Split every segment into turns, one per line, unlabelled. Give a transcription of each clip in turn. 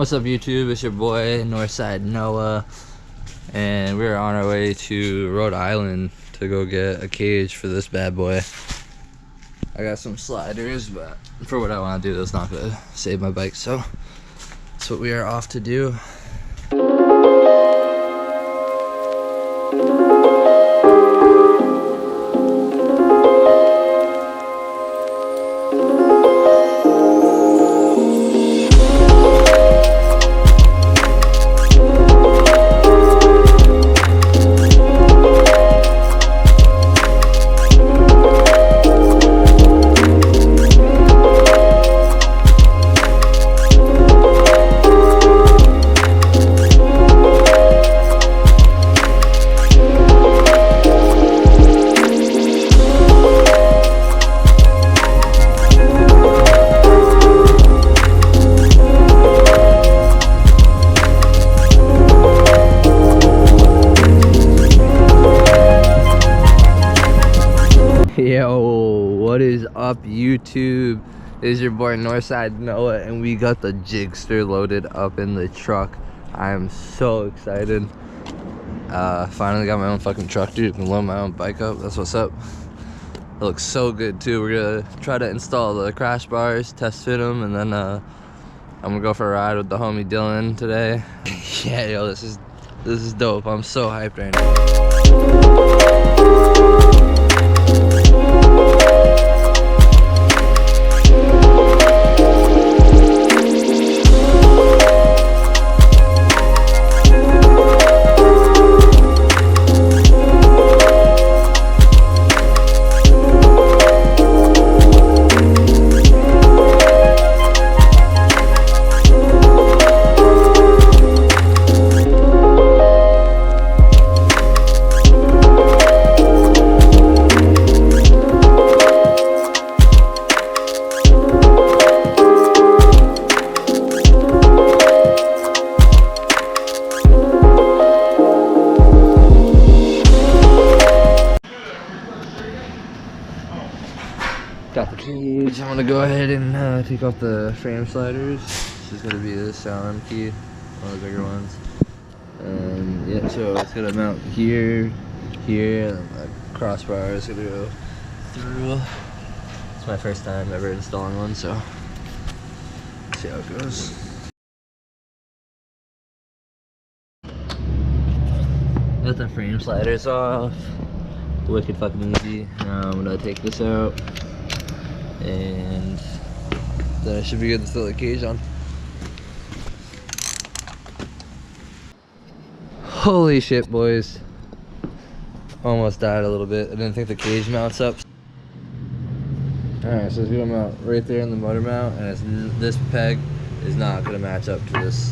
What's up YouTube, it's your boy Northside Noah, and we're on our way to Rhode Island to go get a cage for this bad boy. I got some sliders, but for what I want to do, that's not gonna save my bike, so that's what we are off to do. Yo, what is up YouTube? It is your boy Northside Noah, and we got the Jigster loaded up in the truck. I am so excited. Finally got my own fucking truck, dude. I can load my own bike up. That's what's up. It looks so good too. We're gonna try to install the crash bars, test fit them, and then I'm gonna go for a ride with the homie Dylan today. Yeah, yo, this is dope. I'm so hyped right now. Got the cage. I'm gonna go ahead and take off the frame sliders. This is gonna be this Allen key, one of the bigger ones. And yeah, so it's gonna mount here, and the crossbar is gonna go through. It's my first time ever installing one, so let's see how it goes. Got the frame sliders off. Wicked fucking easy. Now I'm gonna take this out, and then I should be good to throw the cage on. Holy shit, boys. Almost died a little bit. I didn't think the cage mounts up. Alright, so it's gonna mount right there in the motor mount, and this peg is not gonna match up to this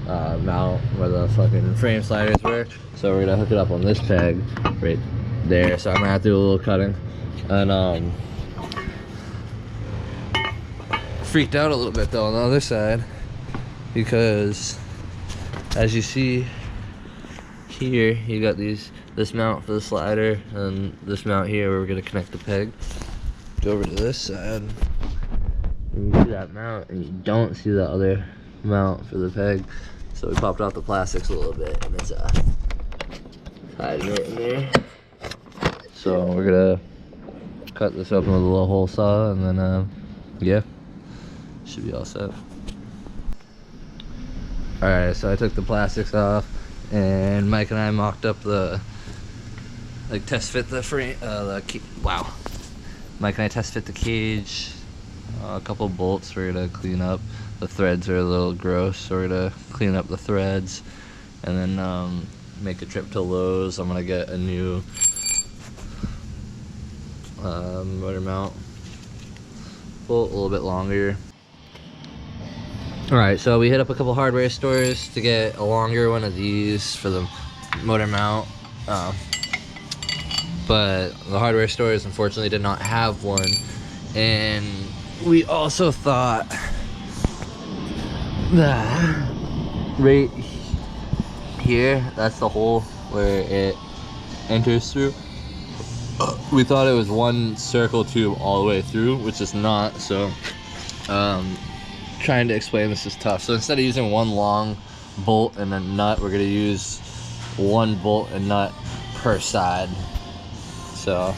mount where the fucking frame sliders were. So we're gonna hook it up on this peg right there. So I'm gonna have to do a little cutting. And freaked out a little bit though on the other side, because as you see here, you got this mount for the slider and this mount here where we're gonna connect the peg. Go over to this side, and you see that mount, and you don't see the other mount for the peg. So we popped out the plastics a little bit, and it's hiding it in there. So we're gonna cut this open with a little hole saw, and then yeah, should be all set. Alright, so I took the plastics off, and Mike and I mocked up the test fit the frame. Wow. Mike and I test fit the cage. A couple bolts we're gonna clean up. The threads are a little gross, so we're gonna clean up the threads, and then make a trip to Lowe's. I'm gonna get a new motor mount, bolt a little bit longer. Alright, so we hit up a couple hardware stores to get a longer one of these for the motor mount, but the hardware stores unfortunately did not have one. And we also thought that right here, that's the hole where it enters through. We thought it was one circle tube all the way through, which is not. So trying to explain this is tough. So instead of using one long bolt and a nut, we're gonna use one bolt and nut per side. So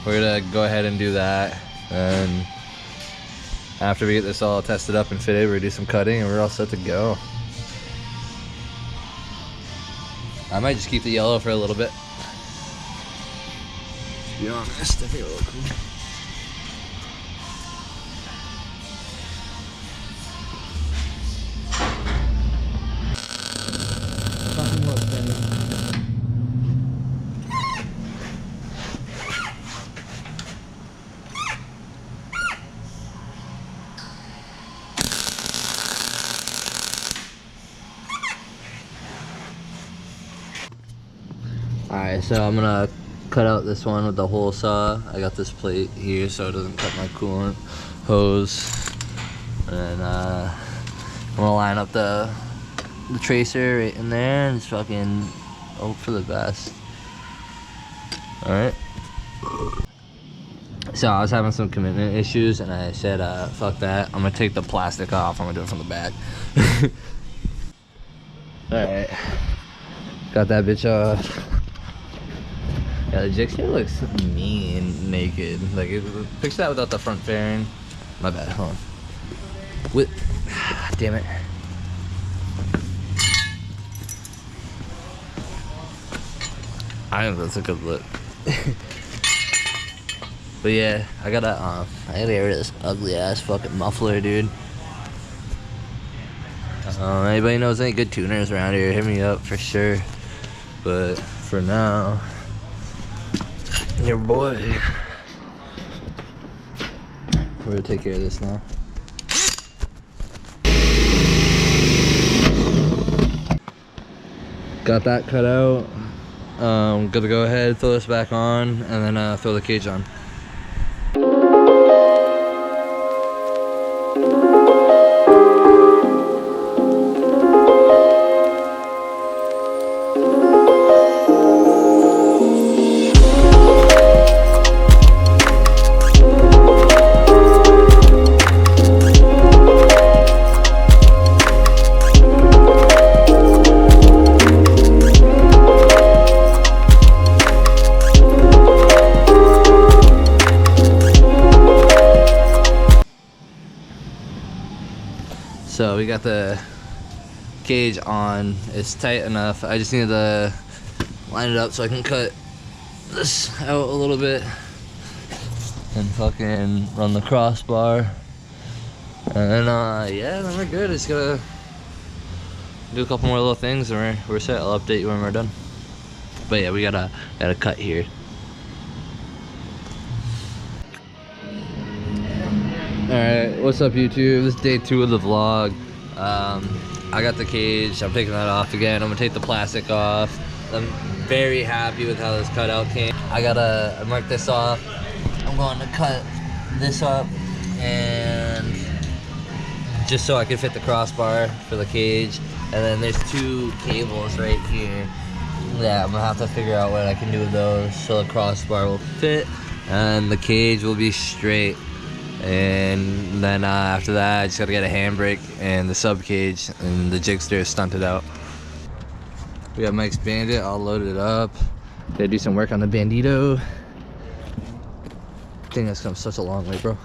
we're gonna go ahead and do that, and after we get this all tested up and fitted, we're gonna do some cutting and we're all set to go. I might just keep the yellow for a little bit. To be honest, I think it'll look cool. Alright, so I'm gonna cut out this one with the hole saw. I got this plate here so it doesn't cut my coolant hose. And I'm gonna line up the tracer right in there and just fucking hope for the best. Alright. So I was having some commitment issues and I said, fuck that. I'm gonna take the plastic off. I'm gonna do it from the back. Alright. Got that bitch off. Yeah, the GSXR looks mean naked. Like, picture that without the front fairing. My bad, hold on. With, damn it. I think that's a good look. But yeah, I gotta get rid of this ugly ass fucking muffler, dude. Anybody knows any good tuners around here, hit me up for sure. But for now, your boy, we're gonna take care of this now. Got that cut out. Gonna go ahead, throw this back on, and then throw the cage on. So we got the cage on. It's tight enough. I just need to line it up so I can cut this out a little bit and fucking run the crossbar. And then yeah, then we're good. Just gotta do a couple more little things and we're set. I'll update you when we're done. But yeah, we gotta cut here. Alright, what's up YouTube? This is day 2 of the vlog. I got the cage, I'm taking that off again. I'm gonna take the plastic off. I'm very happy with how this cutout came. I marked this off. I'm going to cut this up and just so I can fit the crossbar for the cage. And then there's 2 cables right here. Yeah, I'm gonna have to figure out what I can do with those so the crossbar will fit and the cage will be straight. And then after that, I just gotta get a handbrake and the sub cage, and the GSXR is stunted out. We got Mike's Bandit all loaded up. Gotta do some work on the Bandito. Thing has come such a long way, bro.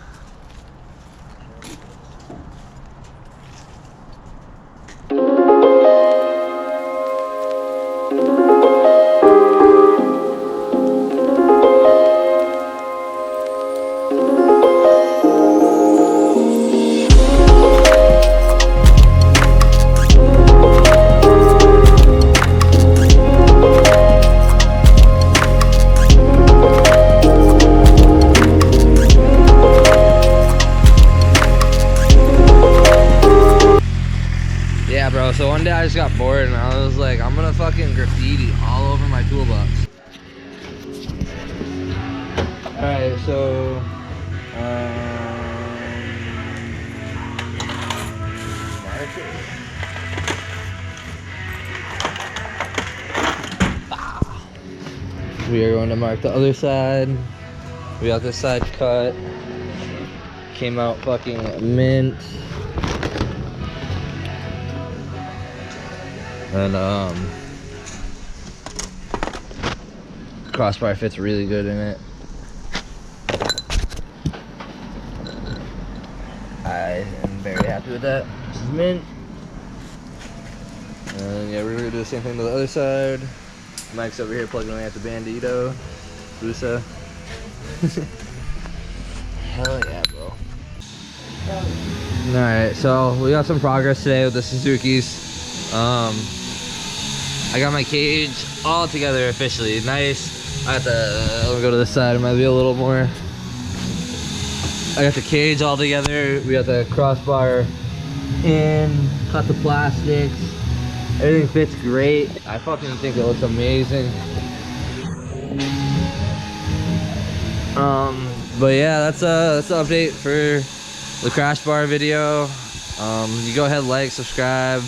So one day I just got bored and I was like, I'm gonna fucking graffiti all over my toolbox. Alright, so we are going to mark the other side. We got this side cut. Came out fucking mint. And crossbar fits really good in it. I am very happy with that. This is mint. And yeah, we're gonna do the same thing to the other side. Mike's over here plugging away at the Bandito. Busa. Hell yeah, bro. Alright, so we got some progress today with the Suzuki's. I got my cage all together officially. Nice. I got the, let me go to this side, it might be a little more. I got the cage all together. We got the crossbar in, cut the plastics. Everything fits great. I fucking think it looks amazing. But yeah, that's the update for the crash bar video. You go ahead, like, subscribe.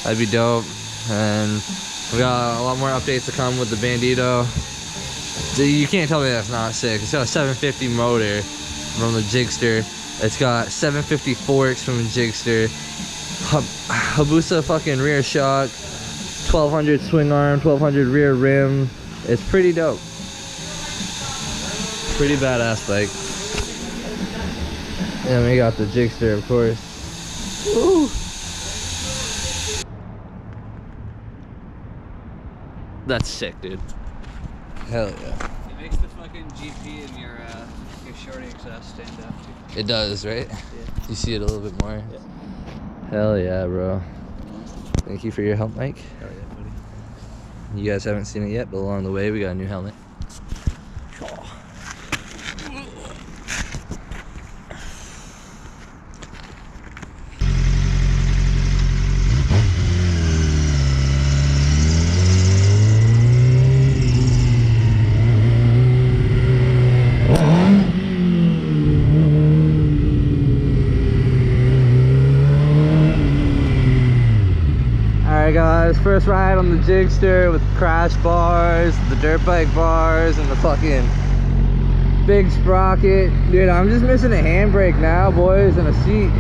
That'd be dope. And we got a lot more updates to come with the Bandito. You can't tell me that's not sick. It's got a 750 motor from the Jigster. It's got 750 forks from the Jigster. Hayabusa fucking rear shock. 1200 swing arm, 1200 rear rim. It's pretty dope. Pretty badass bike. And we got the Jigster, of course. Woo. That's sick, dude. Hell yeah.
It makes the fucking GP and your Shorty XS stand up too.
It does, right?
Yeah.
You see it a little bit more?
Yeah.
Hell yeah, bro. Thank you for your help, Mike.
Hell yeah, buddy.
You guys haven't seen it yet, but along the way we got a new helmet. Alright guys, first ride on the Jigster with crash bars, the dirt bike bars, and the fucking big sprocket. Dude, I'm just missing a handbrake now, boys, and a seat.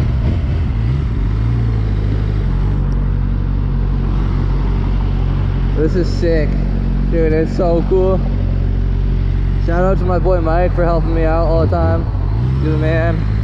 This is sick. Dude, it's so cool. Shout out to my boy Mike for helping me out all the time. You're the man.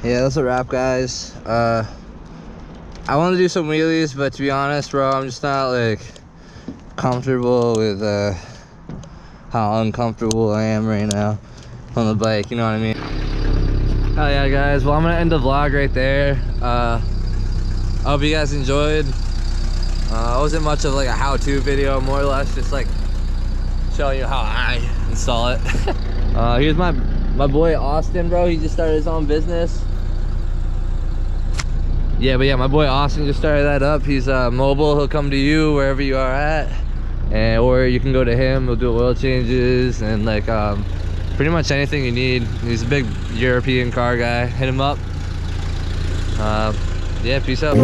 Yeah, that's a wrap, guys. I want to do some wheelies, but to be honest, bro, I'm just not like comfortable with how uncomfortable I am right now on the bike, you know what I mean? Hell yeah, guys. Well, I'm gonna end the vlog right there. I hope you guys enjoyed. It wasn't much of like a how-to video, more or less just like showing you how I install it. Here's my boy Austin, bro. He just started his own business. Yeah, but yeah, my boy Austin just started that up. He's mobile. He'll come to you wherever you are at, and or you can go to him. He'll do oil changes and like pretty much anything you need. He's a big European car guy. Hit him up. Yeah, peace out.